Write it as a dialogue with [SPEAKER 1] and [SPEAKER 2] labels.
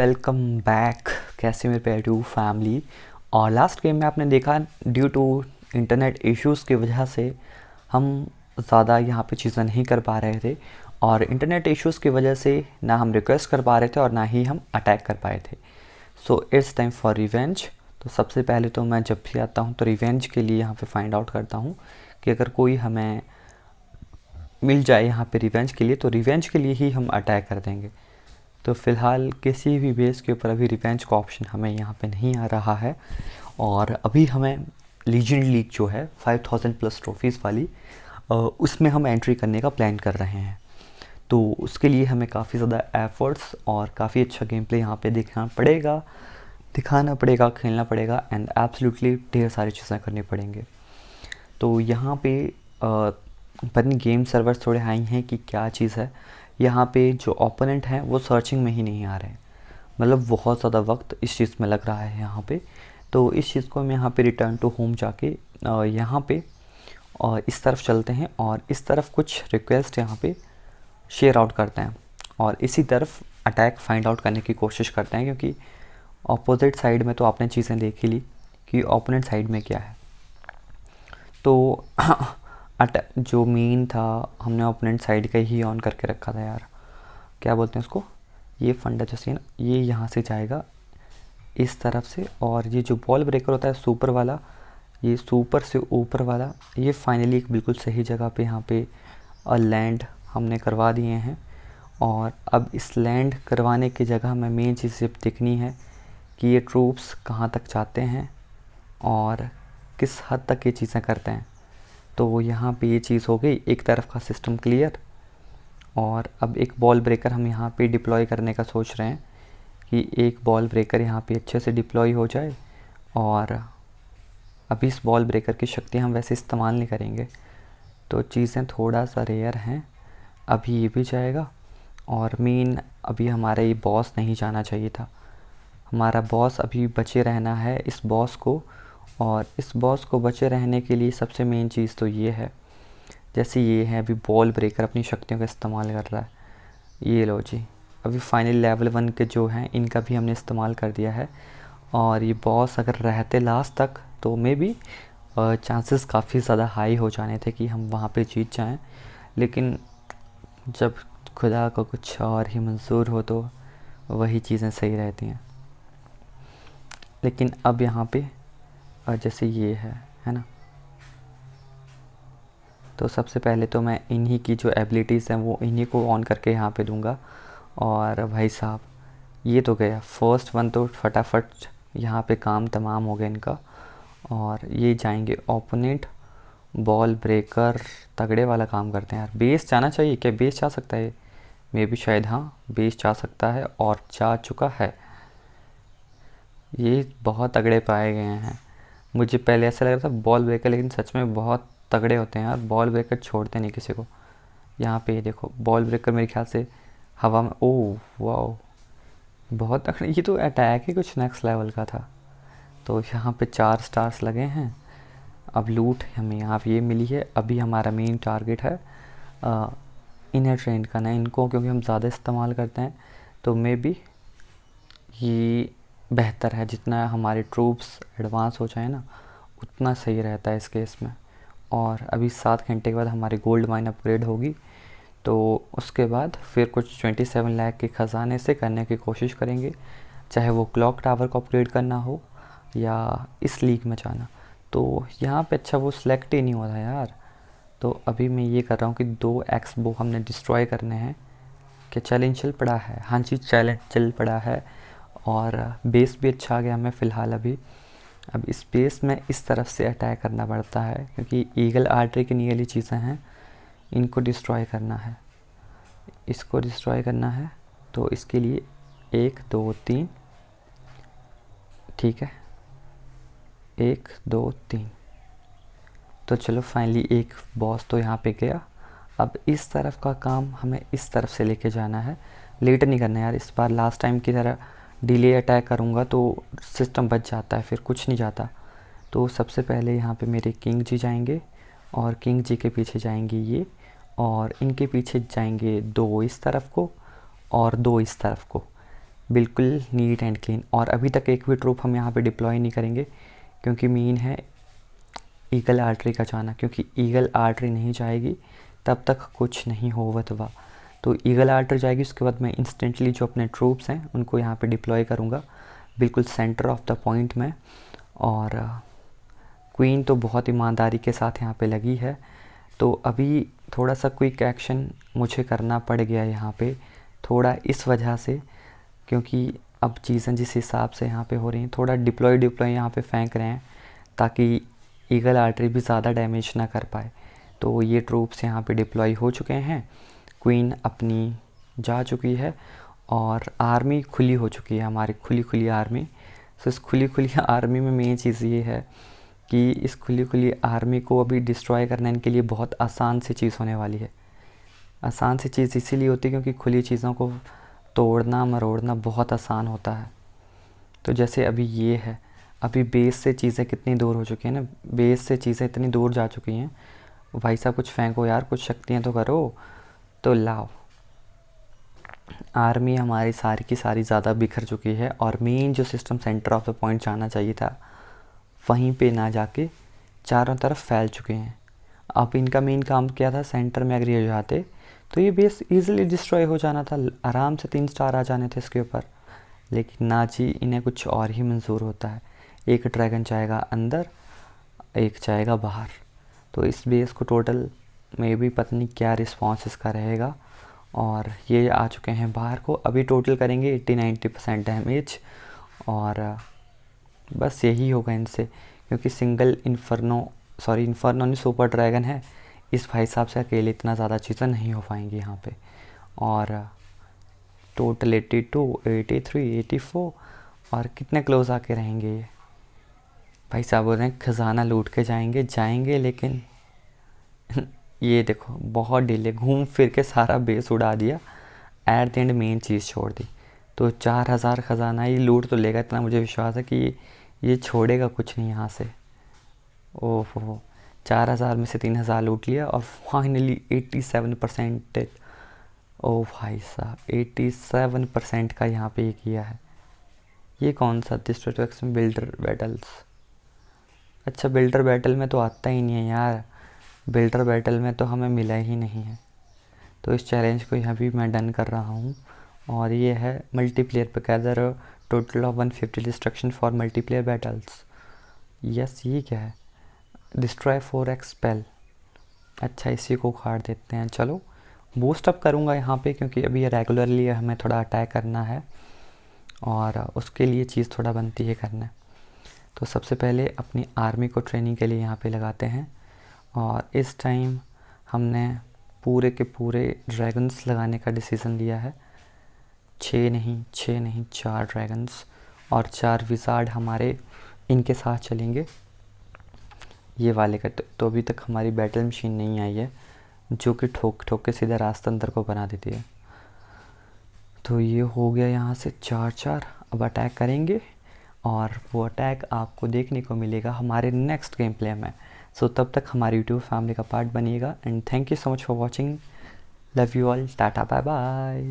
[SPEAKER 1] Welcome back. कैसे मेरे पेटू family. और लास्ट गेम में आपने देखा ड्यू टू इंटरनेट इश्यूज़ की वजह से हम ज़्यादा यहाँ पे चीज़ें नहीं कर पा रहे थे, और इंटरनेट इश्यूज़ की वजह से ना हम रिक्वेस्ट कर पा रहे थे और ना ही हम अटैक कर पाए थे। So it's time for revenge. तो सबसे पहले तो मैं जब भी आता हूँ तो रिवेंज के लिए यहाँ पे फाइंड आउट करता हूँ कि अगर कोई हमें मिल जाए यहाँ पे रिवेंज के लिए, तो रिवेंज के लिए ही हम अटैक कर देंगे। तो फ़िलहाल किसी भी बेस के ऊपर अभी रिवेंज का ऑप्शन हमें यहाँ पे नहीं आ रहा है, और अभी हमें लीजेंड लीग जो है 5000 प्लस ट्रॉफीज़ वाली, उसमें हम एंट्री करने का प्लान कर रहे हैं। तो उसके लिए हमें काफ़ी ज़्यादा एफ़र्ट्स और काफ़ी अच्छा गेम प्ले यहाँ पे दिखाना पड़ेगा, खेलना पड़ेगा, एंड एब्सोल्युटली ढेर सारी चीज़ें करनी पड़ेंगे। तो यहाँ पे पता नहीं गेम सर्वर्स थोड़े हाई हैं कि क्या चीज़ है। यहाँ पे जो ओपोनेंट हैं वो सर्चिंग में ही नहीं आ रहे हैं, मतलब बहुत ज़्यादा वक्त इस चीज़ में लग रहा है यहाँ पे। तो इस चीज़ को हम यहाँ पे रिटर्न टू होम जाके यहाँ पे इस तरफ चलते हैं, और इस तरफ कुछ रिक्वेस्ट यहाँ पे शेयर आउट करते हैं, और इसी तरफ अटैक फाइंड आउट करने की कोशिश करते हैं, क्योंकि ऑपोजिट साइड में तो आपने चीज़ें देख ही ली कि ओपोनेंट साइड में क्या है। तो जो मेन था हमने ओपोनेंट साइड का ही ऑन करके रखा था यार, क्या बोलते हैं उसको, ये फंडा जो सीन, ये यहाँ से जाएगा इस तरफ से, और ये जो बॉल ब्रेकर होता है सुपर वाला, ये सुपर से ऊपर वाला, ये फाइनली एक बिल्कुल सही जगह पे यहाँ पे लैंड हमने करवा दिए हैं। और अब इस लैंड करवाने की जगह में मेन चीज़ सिर्फ देखनी है कि ये ट्रूप्स कहाँ तक जाते हैं और किस हद तक ये चीज़ें करते हैं। तो यहाँ पे ये चीज़ हो गई, एक तरफ का सिस्टम क्लियर। और अब एक बॉल ब्रेकर हम यहाँ पे डिप्लॉय करने का सोच रहे हैं कि एक बॉल ब्रेकर यहाँ पे अच्छे से डिप्लॉय हो जाए। और अभी इस बॉल ब्रेकर की शक्ति हम वैसे इस्तेमाल नहीं करेंगे, तो चीज़ें थोड़ा सा रेयर हैं। अभी ये भी जाएगा, और मेन अभी हमारा ये बॉस नहीं जाना चाहिए था। हमारा बॉस अभी बचे रहना है इस बॉस को, और इस बॉस को बचे रहने के लिए सबसे मेन चीज़ तो ये है, जैसे ये है अभी बॉल ब्रेकर अपनी शक्तियों का इस्तेमाल कर रहा है। ये लो जी, अभी फाइनल लेवल 1 के जो हैं इनका भी हमने इस्तेमाल कर दिया है। और ये बॉस अगर रहते लास्ट तक तो मे बी चांसेस काफ़ी ज़्यादा हाई हो जाने थे कि हम वहाँ पे जीत जाएं, लेकिन जब खुदा को कुछ और ही मंजूर हो तो वही चीज़ें सही रहती हैं। लेकिन अब यहाँ पे जैसे ये है ना, तो सबसे पहले तो मैं इन्हीं की जो एबिलिटीज़ हैं वो इन्हीं को ऑन करके यहाँ पे दूंगा। और भाई साहब ये तो गया फर्स्ट वन, तो फटाफट यहाँ पे काम तमाम हो गया इनका। और ये जाएंगे ओपोनेंट बॉल ब्रेकर, तगड़े वाला काम करते हैं यार। बेस जाना चाहिए क्या? बेस जा सकता है मे भी, शायद हाँ बेस जा सकता है और जा चुका है। ये बहुत तगड़े पाए गए हैं। मुझे पहले ऐसा लग रहा था बॉल ब्रेकर, लेकिन सच में बहुत तगड़े होते हैं यार। बॉल ब्रेकर छोड़ते नहीं किसी को। यहाँ पे ये देखो बॉल ब्रेकर मेरे ख्याल से हवा में, ओह वाह बहुत तगड़े। ये तो अटैक ही कुछ नेक्स्ट लेवल का था। तो यहाँ पे 4 स्टार्स लगे हैं। अब लूट हमें यहाँ पे ये मिली है। अभी हमारा मेन टारगेट है इन्हें ट्रेंड करना इनको, क्योंकि हम ज़्यादा इस्तेमाल करते हैं तो मे बी ये बेहतर है। जितना हमारे ट्रूप्स एडवांस हो जाए ना उतना सही रहता है इस केस में। और अभी 7 घंटे के बाद हमारी गोल्ड माइन अपग्रेड होगी, तो उसके बाद फिर कुछ 27 लाख के ख़जाने से करने की कोशिश करेंगे, चाहे वो क्लॉक टावर को अपग्रेड करना हो या इस लीग में जाना। तो यहाँ पे अच्छा वो सिलेक्ट ही नहीं हो रहा यार। तो अभी मैं ये कर रहा हूँ कि 2 एक्सबो हमने डिस्ट्रॉय करने हैं। क्या चैलेंज चल पड़ा है? हाँ जी चैलेंज चल पड़ा है। और बेस भी अच्छा आ गया हमें फ़िलहाल अभी। अब इस बेस में इस तरफ से अटैक करना पड़ता है, क्योंकि ईगल आर्टरी की नियली चीज़ें हैं, इनको डिस्ट्रॉय करना है, इसको डिस्ट्रॉय करना है। तो इसके लिए 1 2 3, ठीक है 1 2 3। तो चलो फाइनली एक बॉस तो यहाँ पे गया। अब इस तरफ का काम हमें इस तरफ से लेके जाना है, लेट नहीं करना यार। इस बार लास्ट टाइम की तरह डिले अटैक करूँगा तो सिस्टम बच जाता है, फिर कुछ नहीं जाता। तो सबसे पहले यहाँ पे मेरे किंग जी जाएंगे, और किंग जी के पीछे जाएंगे ये, और इनके पीछे जाएंगे 2 इस तरफ को और 2 इस तरफ को। बिल्कुल नीट एंड क्लीन। और अभी तक एक भी ट्रूप हम यहाँ पे डिप्लॉय नहीं करेंगे, क्योंकि मेन है ईगल आर्टरी का जाना, क्योंकि ईगल आर्टरी नहीं जाएगी तब तक कुछ नहीं होवतवा। तो ईगल आर्टरी जाएगी, उसके बाद मैं इंस्टेंटली जो अपने ट्रूप्स हैं उनको यहाँ पे डिप्लॉय करूँगा बिल्कुल सेंटर ऑफ द पॉइंट में। और क्वीन तो बहुत ईमानदारी के साथ यहाँ पे लगी है। तो अभी थोड़ा सा क्विक एक्शन मुझे करना पड़ गया यहाँ पे, थोड़ा इस वजह से, क्योंकि अब चीज़ें जिस हिसाब से यहाँ पे हो रही हैं, थोड़ा डिप्लॉय यहाँ पे फेंक रहे हैं ताकि ईगल आर्टरी भी ज़्यादा डैमेज ना कर पाए। तो ये ट्रूप्स यहाँ पे डिप्लॉय हो चुके हैं, क्वीन अपनी जा चुकी है और आर्मी खुली हो चुकी है, हमारी खुली आर्मी। सो इस खुली आर्मी में मेन चीज़ ये है कि इस खुली आर्मी को अभी डिस्ट्रॉय करना इनके लिए बहुत आसान सी चीज़ होने वाली है। आसान सी चीज़ इसीलिए होती है क्योंकि खुली चीज़ों को तोड़ना मरोड़ना बहुत आसान होता है। तो जैसे अभी ये है, अभी बेस से चीज़ें कितनी दूर हो चुकी हैं ना, बेस से चीज़ें इतनी दूर जा चुकी हैं। भाई साहब कुछ फेंको यार, कुछ शक्तियाँ तो करो। तो लाओ, आर्मी हमारी सारी की सारी ज़्यादा बिखर चुकी है और मेन जो system centre of the point जाना चाहिए था वहीं पे ना जाके चारों तरफ फैल चुके हैं। अब इनका मेन काम क्या था, सेंटर में अगर ये जाते तो ये बेस इजीली डिस्ट्रॉय हो जाना था, आराम से 3 स्टार आ जाने थे इसके ऊपर। लेकिन ना जी, इन्हें कुछ और ही मंजूर होता है। एक ड्रैगन जाएगा अंदर, एक जाएगा बाहर। तो इस बेस को टोटल में भी पता नहीं क्या रिस्पॉन्स इसका रहेगा। और ये आ चुके हैं बाहर को, अभी टोटल करेंगे 80-90% डैमेज। और बस यही होगा इनसे, क्योंकि सिंगल इन्फर्नो नहीं, सुपर ड्रैगन है। इस भाई साहब से अकेले इतना ज़्यादा चीज़ें नहीं हो पाएंगी यहाँ पे। और टोटल 82, 83, 84 और कितने क्लोज आके रहेंगे ये भाई साहब। बोल रहे हैं खजाना लूट के जाएंगे लेकिन ये देखो बहुत डिले, घूम फिर के सारा बेस उड़ा दिया, एट द एंड मेन चीज़ छोड़ दी। तो 4000 खजाना ही लूट तो लेगा, इतना मुझे विश्वास है कि ये छोड़ेगा कुछ नहीं यहाँ से। ओहो, 4000 में से 3000 लूट लिया और फाइनली 87%। ओ भाई साहब 87% का यहाँ पे ये किया है। ये कौन सा डिस्ट्रक्शन बिल्डर बैटल्स, अच्छा बिल्डर बैटल में तो आता ही नहीं है यार, बिल्डर बैटल में तो हमें मिला ही नहीं है। तो इस चैलेंज को यहाँ भी मैं डन कर रहा हूँ। और ये है मल्टीप्लेयर पे gather total of 150 destruction for multiplayer battles. Yes, ये क्या है, डिस्ट्रॉय 4x स्पेल। अच्छा, इसी को उखाड़ देते हैं। चलो बूस्ट अप करूँगा यहाँ पे, क्योंकि अभी रेगुलरली हमें थोड़ा अटैक करना है और उसके लिए चीज़ थोड़ा बनती है करना। तो सबसे पहले अपनी आर्मी को ट्रेनिंग के लिए यहाँ पे लगाते हैं। और इस टाइम हमने पूरे के पूरे ड्रैगन्स लगाने का डिसीज़न लिया है। 6 नहीं 4 ड्रैगन्स और 4 विज़ार्ड हमारे इनके साथ चलेंगे, ये वाले का। तो अभी तक हमारी बैटल मशीन नहीं आई है जो कि ठोक ठोक के सीधा रास्ता अंदर को बना देती है। तो ये हो गया यहाँ से 4-4। अब अटैक करेंगे और वो अटैक आपको देखने को मिलेगा हमारे नेक्स्ट गेम प्ले में। सो तब तक हमारी यूट्यूब फैमिली का पार्ट बनिएगा। And thank you so much for watching, love you all, tata bye bye.